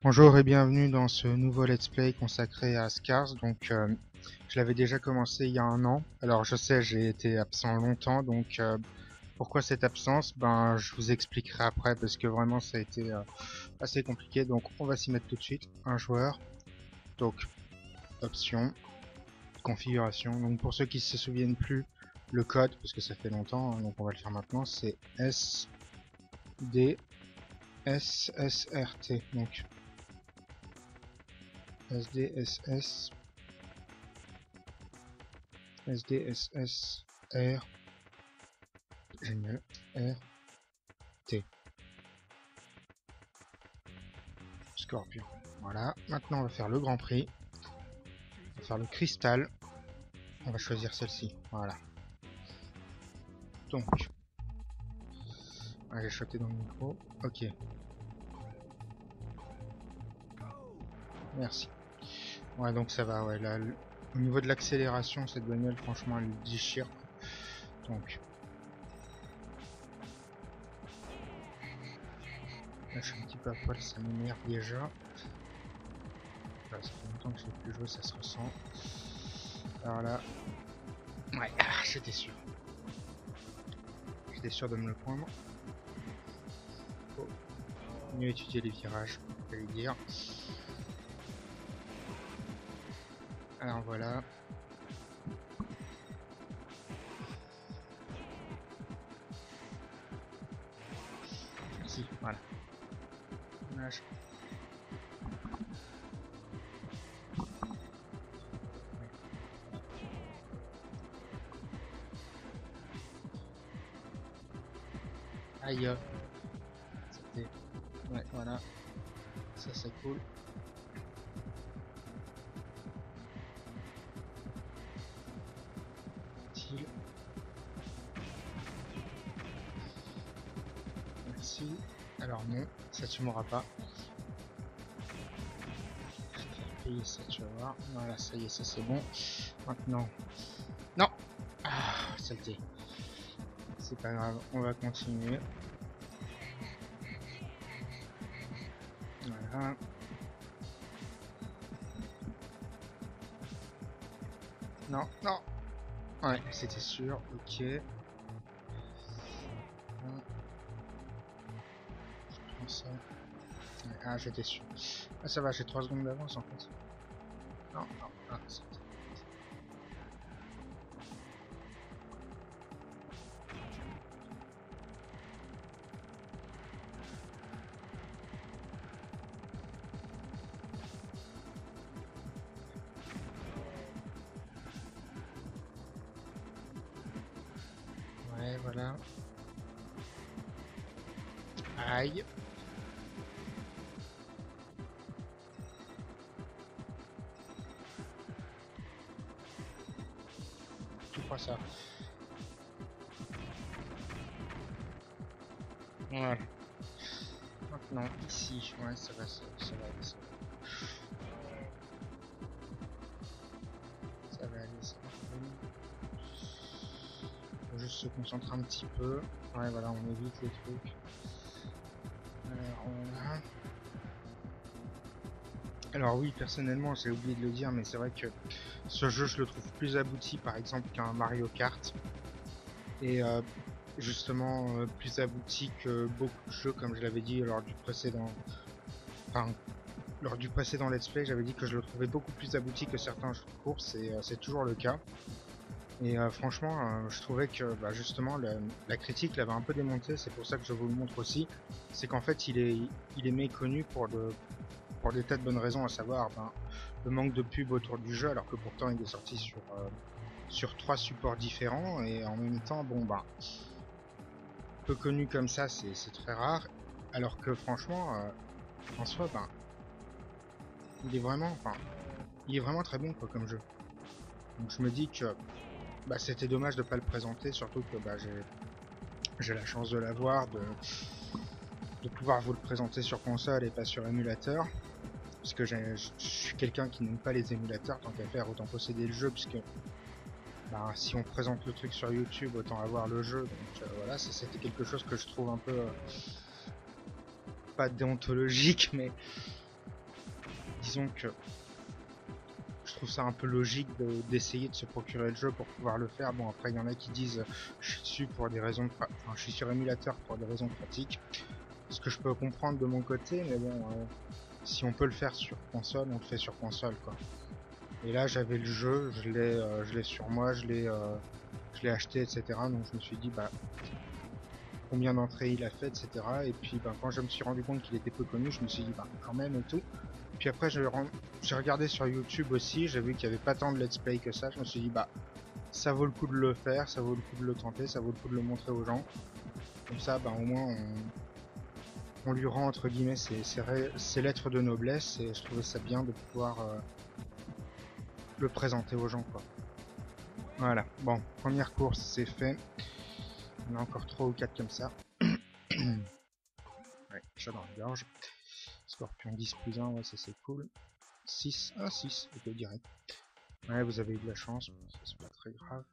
Bonjour et bienvenue dans ce nouveau let's play consacré à Scars. Je l'avais déjà commencé il y a un an. Alors je sais, j'ai été absent longtemps, pourquoi cette absence? Ben je vous expliquerai après parce que vraiment ça a été assez compliqué. Donc on va s'y mettre tout de suite. Un joueur, donc option, configuration. Donc pour ceux qui se souviennent plus, le code, parce que ça fait longtemps, hein, donc on va le faire maintenant, c'est SDSSRT. Donc SDSS SDSSR R T Scorpion. Voilà, maintenant on va faire le Grand Prix. On va faire le cristal. On va choisir celle-ci. Voilà. Donc, j'ai choqué dans le micro. Ok. Merci. Ouais, donc ça va. Ouais, là, au niveau de l'accélération, cette bagnole, franchement, elle déchire. Donc, là, je suis un petit peu à poil, ça m'énerve déjà. Voilà, ça fait longtemps que je n'ai plus joué, ça se ressent. Alors là, ouais, j'étais sûr. J'étais sûr de me le prendre. Faut mieux étudier les virages, je vais lui dire. Alors voilà. Merci, voilà. Dommage. Aïe. C'était... Ouais, voilà. Ça c'est cool. Merci. Alors non, ça tu m'auras pas. Je vais faire payer ça, tu vas voir. Voilà, ça y est, ça c'est bon. Maintenant... Non. Ah, saleté. C'est pas grave, on va continuer. Voilà. Non, non. Ouais, c'était sûr, ok. Je prends ça. Ouais, ah, j'étais sûr. Ah, ça va, j'ai 3 secondes d'avance en fait. Non, non, ah, c'était... Ouais, voilà. Aïe. Tu crois ça? Voilà. Maintenant, ici, ouais, ça va, ça va aller, ça va aller, ça va aller. Faut juste se concentrer un petit peu. Ouais, voilà, on évite les trucs. Alors, voilà. Alors oui, personnellement, j'ai oublié de le dire, mais c'est vrai que ce jeu, je le trouve plus abouti, par exemple, qu'un Mario Kart. Et justement, plus abouti que beaucoup de jeux, comme je l'avais dit lors du précédent... Enfin, lors du précédent let's play, j'avais dit que je le trouvais beaucoup plus abouti que certains jeux de course, et c'est toujours le cas. Et franchement, je trouvais que justement la critique l'avait un peu démonté, c'est pour ça que je vous le montre aussi. C'est qu'en fait il est méconnu pour des tas de bonnes raisons, à savoir le manque de pub autour du jeu, alors que pourtant il est sorti sur 3 supports différents, et en même temps, peu connu comme ça, c'est très rare, alors que franchement, en soi, il est vraiment très bon quoi, comme jeu. Donc je me dis que c'était dommage de pas le présenter, surtout que j'ai la chance de l'avoir, de pouvoir vous le présenter sur console et pas sur émulateur, parce que je suis quelqu'un qui n'aime pas les émulateurs, tant qu'à faire autant posséder le jeu, puisque si on présente le truc sur YouTube, autant avoir le jeu. Donc voilà, c'était quelque chose que je trouve un peu pas déontologique, mais disons que je trouve ça un peu logique d'essayer de se procurer le jeu pour pouvoir le faire. Bon, après il y en a qui disent je suis dessus pour des raisons enfin, je suis sur émulateur pour des raisons pratiques, ce que je peux comprendre de mon côté, mais bon, si on peut le faire sur console, on le fait sur console quoi. Et là j'avais le jeu, je l'ai sur moi, je l'ai acheté, etc. Donc je me suis dit bah combien d'entrées il a fait, etc. Et puis bah, quand je me suis rendu compte qu'il était peu connu, je me suis dit bah quand même et tout. Puis après j'ai regardé sur YouTube aussi, j'ai vu qu'il n'y avait pas tant de let's play que ça, je me suis dit bah ça vaut le coup de le faire, ça vaut le coup de le tenter, ça vaut le coup de le montrer aux gens. Comme ça bah au moins on lui rend entre guillemets ses lettres de noblesse, et je trouvais ça bien de pouvoir le présenter aux gens quoi. Voilà, bon, première course c'est fait. On a encore 3 ou 4 comme ça. Ouais, chat dans la gorge. Scorpion 10 plus 1, ouais ça c'est cool. 6, 6, ok direct. Ouais, vous avez eu de la chance, c'est pas très grave.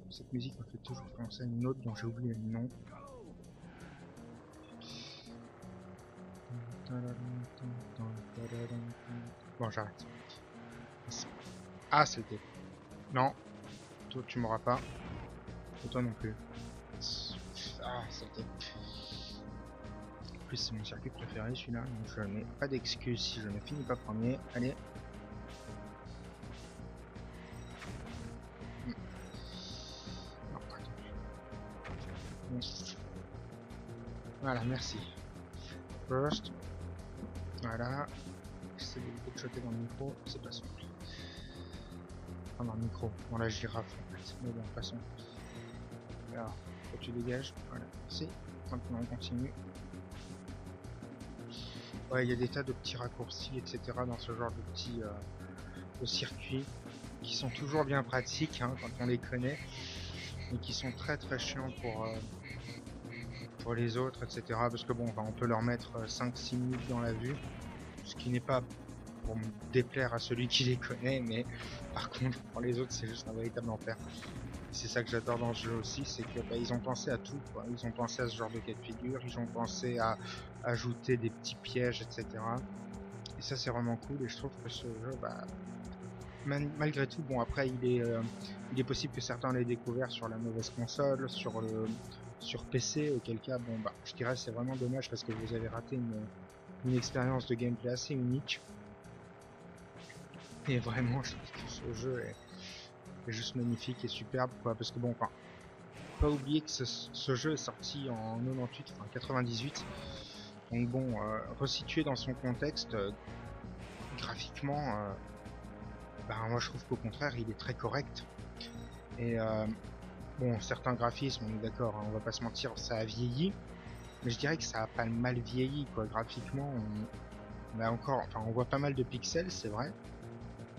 Cette musique me fait toujours penser à une autre dont j'ai oublié le nom. Bon, j'arrête. Ah, c'était. Non, toi tu m'auras pas. Et toi non plus. Ah, c'était. En plus, c'est mon circuit préféré celui-là, donc je n'ai pas d'excuse si je ne finis pas premier. Allez. Non, voilà, merci. First. Voilà. J'essaie de choter dans le micro, c'est pas simple. Enfin, dans le micro, dans la girafe en fait. Mais bon, passons. Alors, toi tu dégages. Voilà, merci. Maintenant on continue. Ouais, il y a des tas de petits raccourcis, etc. dans ce genre de petits de circuits qui sont toujours bien pratiques hein, quand on les connaît, mais qui sont très très chiants pour les autres, etc. Parce que bon, on peut leur mettre 5-6 minutes dans la vue, ce qui n'est pas pour me déplaire à celui qui les connaît, mais par contre pour les autres c'est juste un véritable enfer. C'est ça que j'adore dans ce jeu aussi, c'est que bah, ils ont pensé à tout quoi. Ils ont pensé à ce genre de cas de figure, ils ont pensé à ajouter des petits pièges, etc. Et ça c'est vraiment cool, et je trouve que ce jeu, bah, malgré tout, bon après il est possible que certains l'aient découvert sur la mauvaise console, sur PC, auquel cas bon bah je dirais c'est vraiment dommage parce que vous avez raté une expérience de gameplay assez unique. Et vraiment je trouve que ce jeu est juste magnifique et superbe quoi, parce que bon enfin pas oublier que ce jeu est sorti en 98, enfin 98, donc bon resitué dans son contexte graphiquement moi je trouve qu'au contraire il est très correct, et bon certains graphismes on est d'accord hein, on va pas se mentir, ça a vieilli, mais je dirais que ça a pas mal vieilli quoi. Graphiquement on a encore, enfin on voit pas mal de pixels c'est vrai,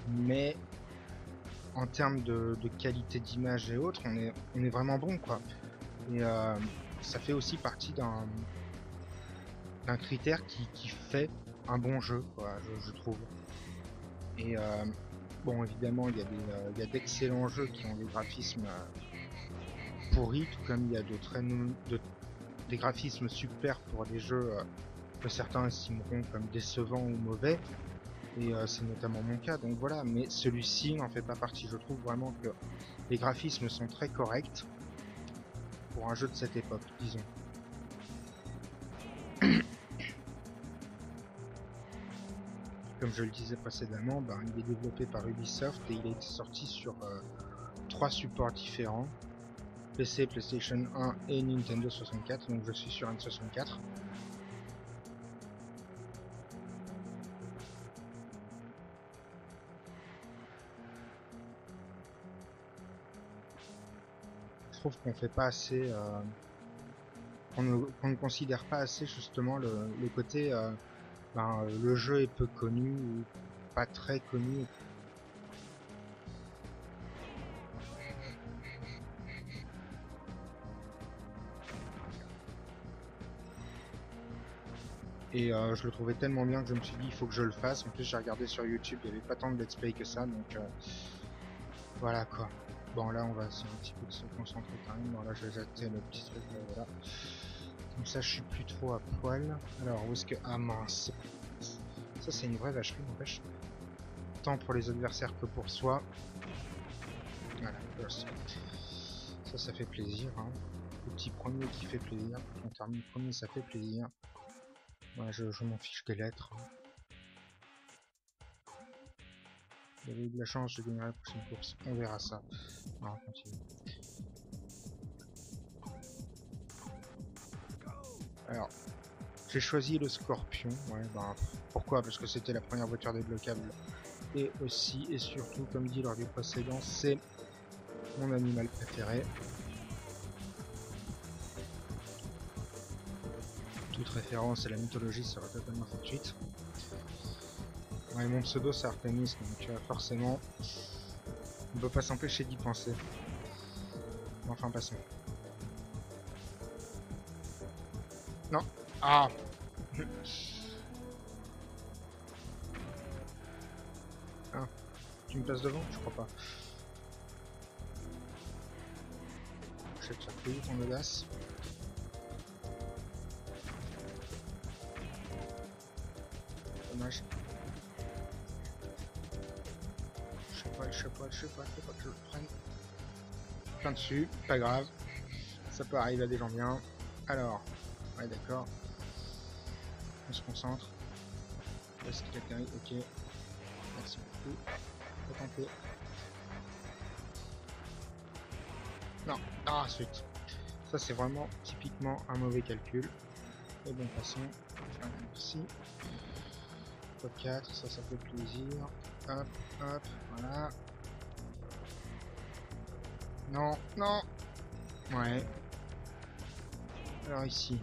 mais en termes de qualité d'image et autres, on est vraiment bon quoi. Et ça fait aussi partie d'un critère qui fait un bon jeu quoi, je trouve. Et bon évidemment il y a d'excellents jeux qui ont des graphismes pourris, tout comme il y a des graphismes super pour des jeux que certains estimeront comme décevants ou mauvais. Et c'est notamment mon cas, donc voilà, mais celui-ci n'en fait pas partie. Je trouve vraiment que les graphismes sont très corrects pour un jeu de cette époque, disons. Comme je le disais précédemment, il est développé par Ubisoft et il a été sorti sur 3 supports différents, PC, PlayStation 1 et Nintendo 64, donc je suis sur N64. Je trouve qu'on fait pas assez, qu'on ne considère pas assez justement le côté le jeu est peu connu ou pas très connu. Et je le trouvais tellement bien que je me suis dit il faut que je le fasse. En plus j'ai regardé sur YouTube, il n'y avait pas tant de let's play que ça, donc voilà quoi. Bon là on va essayer un petit peu de se concentrer quand même. Bon là je vais jeter le petit truc voilà. Comme ça, je suis plus trop à poil. Alors, où est-ce que... Ah mince. Ça, c'est une vraie vacherie, n'empêche. Tant pour les adversaires que pour soi. Voilà, ça fait plaisir. Hein. Le petit premier qui fait plaisir. Quand on termine premier, ça fait plaisir. Ouais, je m'en fiche des lettres. Vous avez eu de la chance, je gagnerai la prochaine course. On verra ça. Non, on continue. Alors, j'ai choisi le Scorpion. Ouais, ben, pourquoi? Parce que c'était la première voiture débloquable. Et aussi, et surtout, comme dit lors du précédent, c'est mon animal préféré. Toute référence à la mythologie sera totalement fortuite. Ouais, mon pseudo c'est Artemis, donc forcément, on ne peut pas s'empêcher d'y penser. Enfin, passons. Non. Ah. Ah. Tu me places devant? Je crois pas. Je sais que ça fait ton audace. Dommage. Je sais pas que je le prenne. Plein dessus, pas grave. Ça peut arriver à des gens bien. Alors, ouais d'accord. On se concentre. Est-ce qu'il atterrit? Ok. Merci beaucoup. Faut tenter. Non. Ah, zut. Ça c'est vraiment typiquement un mauvais calcul. Et bon, passons. Voilà, merci. Top 4, ça fait plaisir. Hop, hop, voilà. Non, non. Ouais. Alors ici.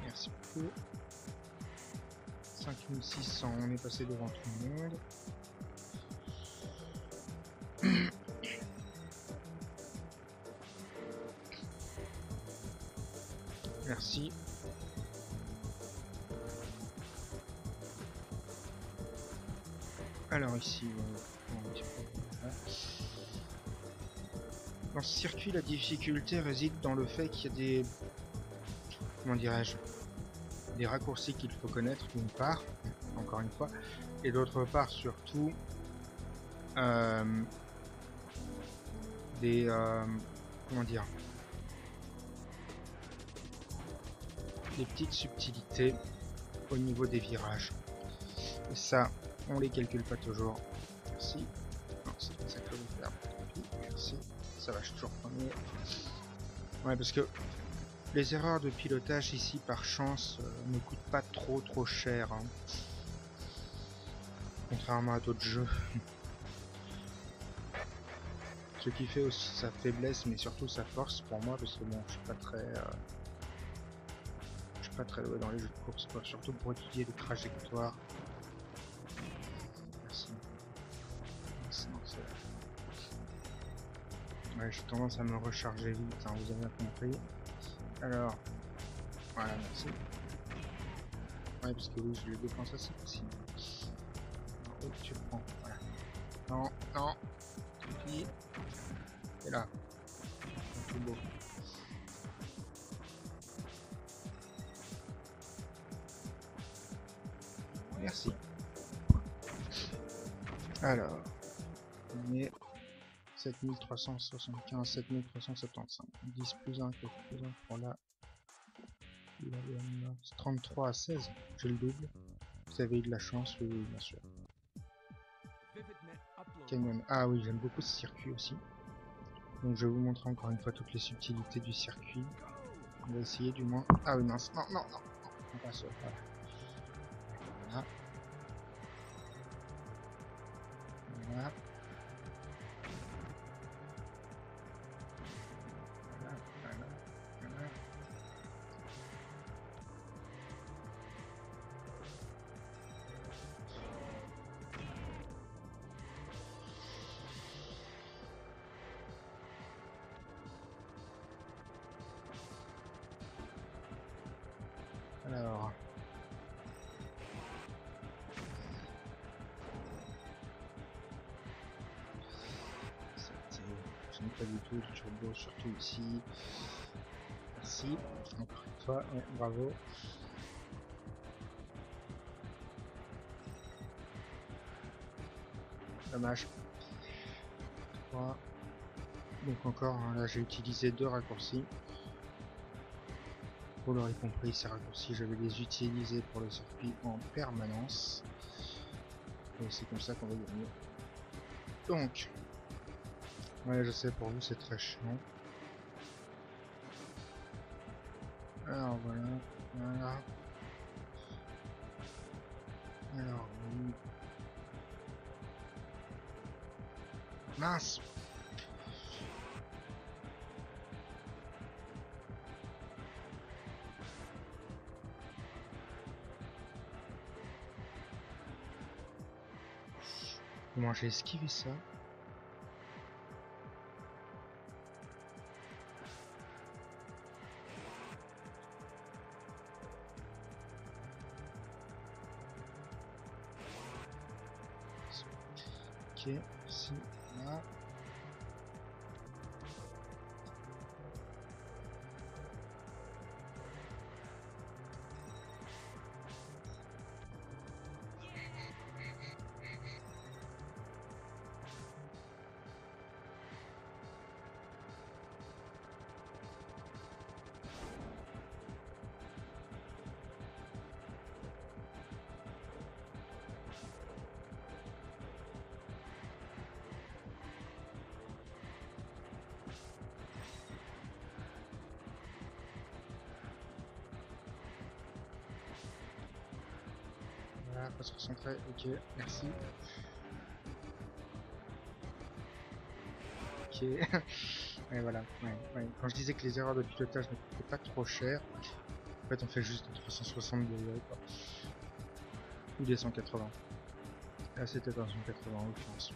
Merci beaucoup. 5600, on est passé devant tout le monde. Merci. Alors ici, dans ce circuit, la difficulté réside dans le fait qu'il y a des... Comment dirais-je? Des raccourcis qu'il faut connaître, d'une part, encore une fois, et d'autre part, surtout, des... comment dire? Des petites subtilités au niveau des virages. Et ça, on les calcule pas toujours. Merci. Non, c'est pas ça que je veux faire. Merci. Ça va, je suis toujours premier. Ouais, parce que les erreurs de pilotage ici, par chance, ne coûtent pas trop cher. Hein. Contrairement à d'autres jeux. Ce qui fait aussi sa faiblesse, mais surtout sa force pour moi, parce que bon, je suis pas très doué dans les jeux de course, quoi. Surtout pour étudier les trajectoires. Merci. Ouais, j'ai tendance à me recharger vite, hein, vous avez bien compris. Alors, voilà, merci. Ouais, parce que oui, je le dépense assez facilement. Oui, tu prends, voilà. Non, non, puis, et là, c'est tout beau. Merci. Alors, on est 7375, 7375. 10 plus 1, 4 plus 1 pour là. 33 à 16, j'ai le double. Vous avez eu de la chance, oui, oui, bien sûr. Canyon. Ah oui, j'aime beaucoup ce circuit aussi. Donc je vais vous montrer encore une fois toutes les subtilités du circuit. On va essayer du moins. Ah oui, non, non, non, non. On passe, voilà. Voilà. Voilà. Alors, Non, pas du tout, le turbo, surtout ici. Merci. Encore une fois, ouais, bravo. Dommage. 3. Donc encore, hein, là j'ai utilisé 2 raccourcis. Vous l'aurez compris, ces raccourcis, je vais les utiliser pour le circuit en permanence. Et c'est comme ça qu'on va gagner. Donc, ouais, je sais, pour vous c'est très chiant. Alors voilà, voilà. Alors, oui. Mince! Comment j'ai esquivé ça? Ok, ici, là. Voilà, faut se recentrer, ok, merci. Ok, et voilà, ouais. Quand je disais que les erreurs de pilotage ne coûtaient pas trop cher, en fait on fait juste 360 degrés, quoi. Ou des 180. Là c'était dans 180 en l'occurrence.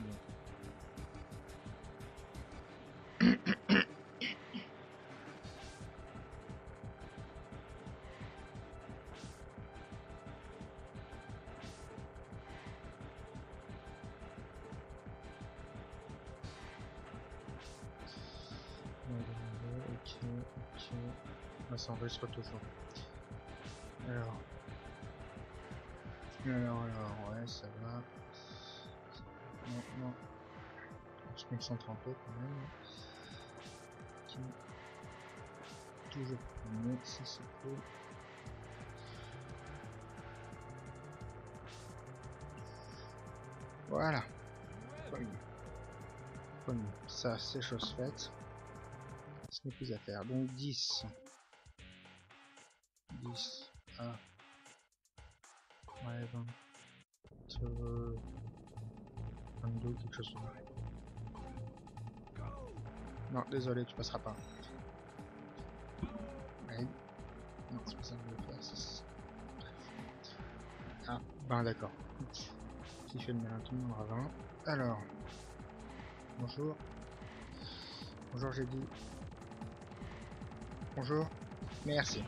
Ok, ok. On s'enregistre toujours. Alors. Alors, ouais, ça va. Non, non. On se concentre un peu quand même. Ok. Toujours premier, si c'est cool. Voilà. Premier. Ça, c'est chose faite. Ce n'est plus à faire. Donc 10. 10. Ah. Ouais, 20. 22, quelque chose comme ça. Non, désolé, tu passeras pas. Ouais. Non, c'est pas ça que je veux faire. Ah, ben d'accord. Qui fait le malin, tout le monde aura 20. Alors. Bonjour. Bonjour, j'ai dit. Bonjour. Merci.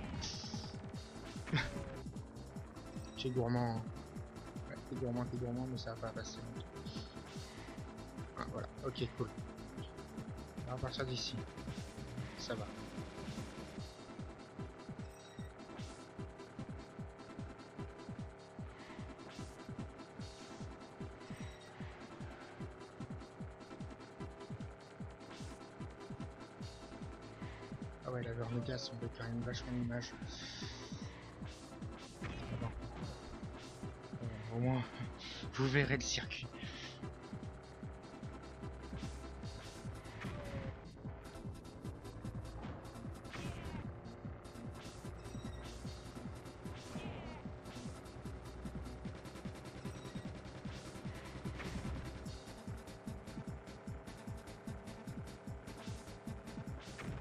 Tu es gourmand. Ouais, t'es gourmand, mais ça va pas passer. Ah, voilà, ok, cool. On va partir d'ici. Ça va. Ah ouais, la Vermegas, on veut quand même vachement l'image. Ah bon. Au moins, vous verrez le circuit.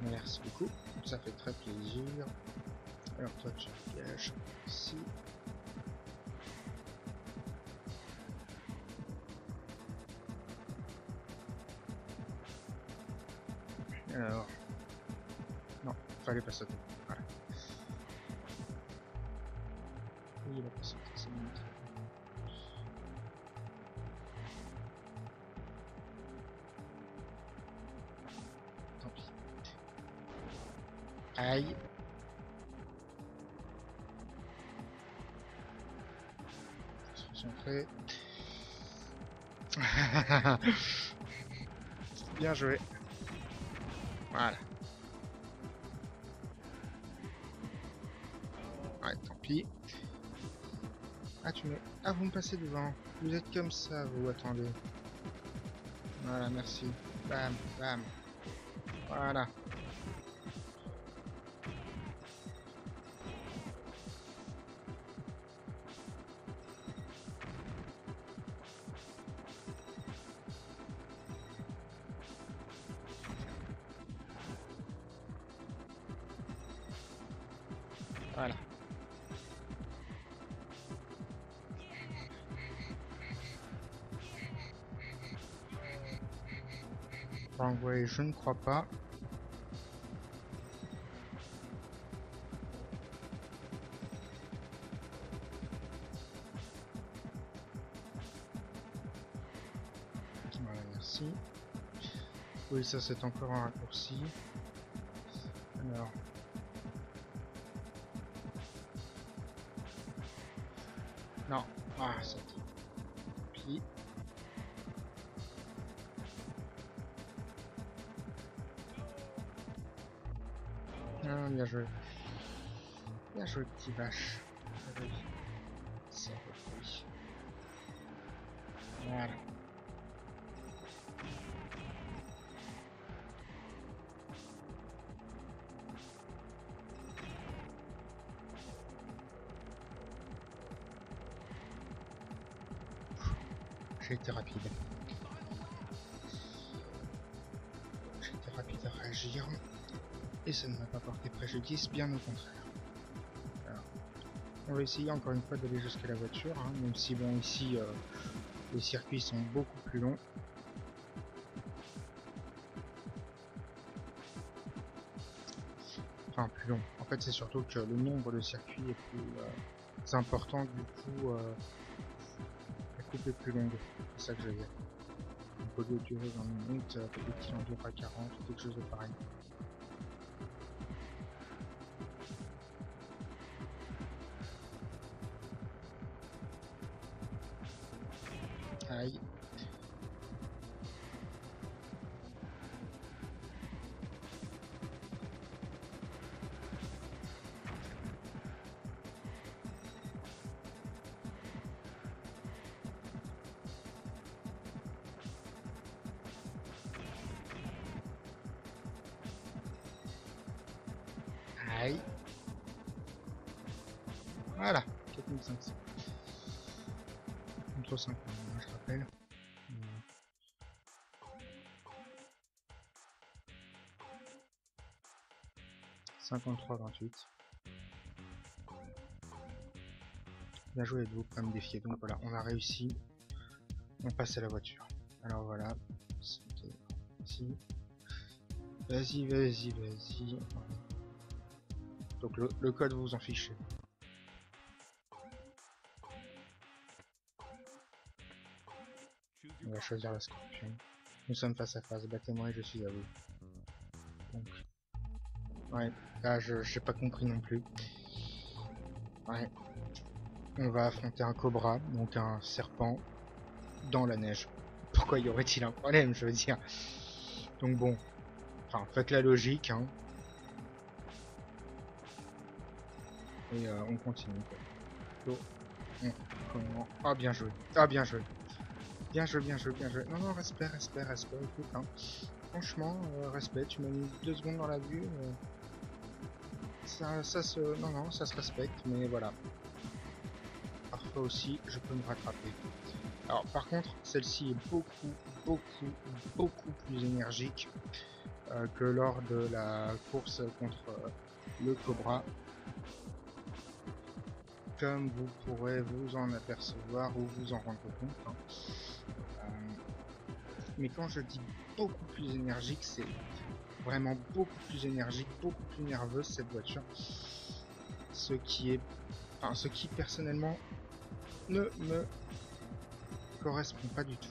Merci beaucoup, ça fait très plaisir. Alors toi tu pièges ici. Alors, non, fallait pas sauter. Voilà. Oui, il a pas sauté, c'est bon. Aïe. Se concentrer. Bien joué. Voilà. Ouais, tant pis. Ah, ah, vous me passez devant. Vous êtes comme ça, vous. Attendez. Voilà, merci. Bam, bam. Voilà. Voilà. Envoyer, je ne crois pas. Voilà, merci. Oui, ça c'est encore un raccourci. Alors. Non. Ah, c'est pis. Ah, bien joué. Bien joué, petit vache. Bien joué. Ça oui. Voilà. J'ai été rapide. J'ai été rapide à réagir. Et ça ne m'a pas porté préjudice, bien au contraire. Alors, on va essayer encore une fois d'aller jusqu'à la voiture, hein, même si bon ici les circuits sont beaucoup plus longs. Enfin plus long. En fait c'est surtout que le nombre de circuits est plus important, du coup la coupe est plus longue. C'est ça que je veux dire. Donc au lieu de durer 20 minutes, peut-être qu'il en durera 40 ou quelque chose de pareil. Aïe. Aïe. Voilà, 4500. Contre 5, je rappelle. 53-28. Bien joué, vous pas me défier. Donc voilà, on a réussi. On passe à la voiture. Alors voilà. Ici. Vas-y, vas-y, vas-y. Donc le code, vous en fichez. On va choisir la Scorpion. Nous sommes face à face. Battez-moi et je suis à vous. Donc. Ouais, là j'ai pas compris non plus. Ouais. On va affronter un cobra, donc un serpent, dans la neige. Pourquoi y aurait-il un problème, je veux dire. Donc bon. Enfin, faites la logique, hein. Et on continue. Quoi. Comment... Ah, bien joué. Ah, bien joué. Bien joué, bien joué, bien joué. Non, non, respect, respect, respect. Écoute, hein. Franchement, respect. Tu m'as mis 2 secondes dans la vue. Ça se... Non, non, ça se respecte, mais voilà. Parfois aussi, je peux me rattraper. Alors, par contre, celle-ci est beaucoup plus énergique que lors de la course contre le Cobra. Comme vous pourrez vous en apercevoir ou vous en rendre compte. Hein. Mais quand je dis beaucoup plus énergique, c'est vraiment beaucoup plus énergique, beaucoup plus nerveuse cette voiture. Ce qui personnellement ne me correspond pas du tout.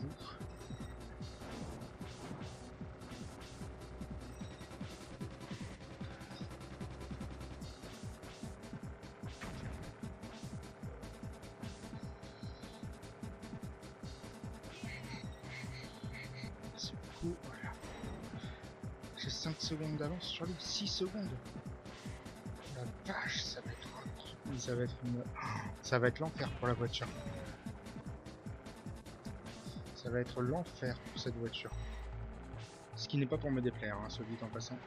J'ai 5 secondes d'avance sur lui, 6 secondes. La vache, ça va être ça va être l'enfer pour la voiture. Ça va être l'enfer pour cette voiture. Ce qui n'est pas pour me déplaire, hein, soit dit en passant.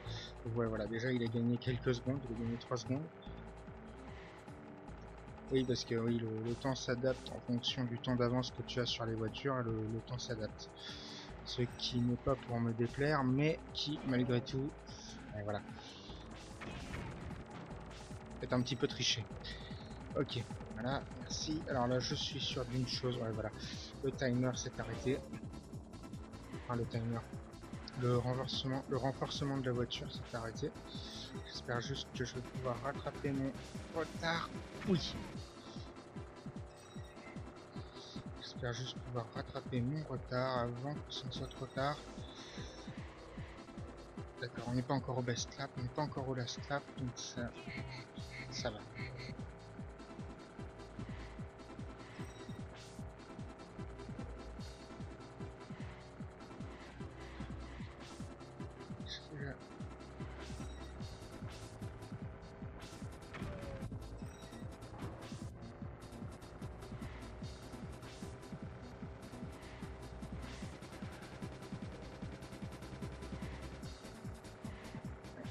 Donc ouais, voilà, déjà il a gagné quelques secondes, il a gagné 3 secondes. Oui, parce que oui, le temps s'adapte en fonction du temps d'avance que tu as sur les voitures, le temps s'adapte. Ce qui n'est pas pour me déplaire, mais qui, malgré tout, voilà, est un petit peu triché. Ok, voilà, merci. Alors là, je suis sûr d'une chose, ouais, voilà, le timer s'est arrêté. Enfin, le timer. Le renforcement de la voiture s'est arrêté. J'espère juste que je vais pouvoir rattraper mon retard. Oui. J'espère juste pouvoir rattraper mon retard avant que ce ne soit trop tard. D'accord, on n'est pas encore au best lap, on n'est pas encore au last lap, donc ça va.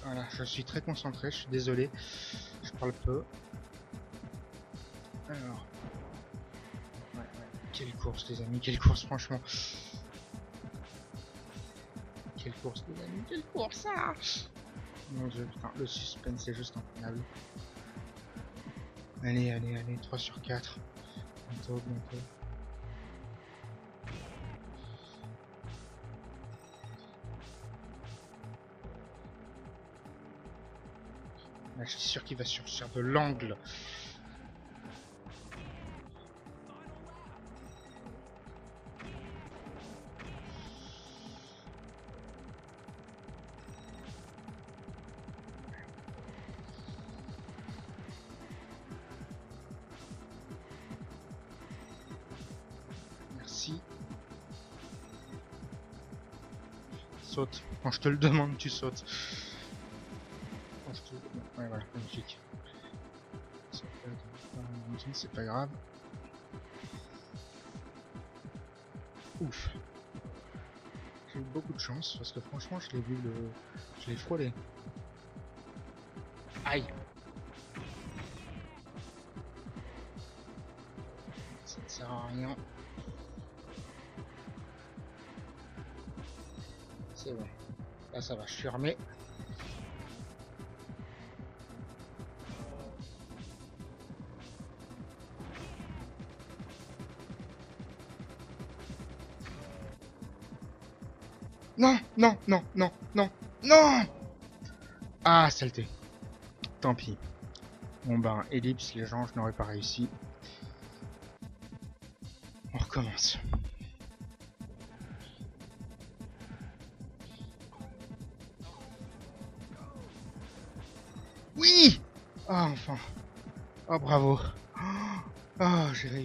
Voilà, je suis très concentré, je suis désolé, je parle peu. Alors, ouais, quelle course les amis, quelle course franchement. Quelle course les amis, quelle course ça. Mon dieu, putain, le suspense est juste incroyable. Allez, allez, allez, 3 sur 4. Bientôt, bientôt. Là, je suis sûr qu'il va sur de l'angle. Merci. Saute. Quand je te le demande, tu sautes. Quand je te... Ouais, voilà, magnifique. C'est pas grave. Ouf. J'ai eu beaucoup de chance parce que franchement, je l'ai vu je l'ai frôlé. Aïe. Ça ne sert à rien. C'est bon. Là, ça va, je suis remis. Non, non, non, non, non, non. Ah, saleté. Tant pis. Bon ben, ellipse, les gens, je n'aurais pas réussi. On recommence. Oui. Ah, enfin. Oh, bravo. Oh, j'ai réussi.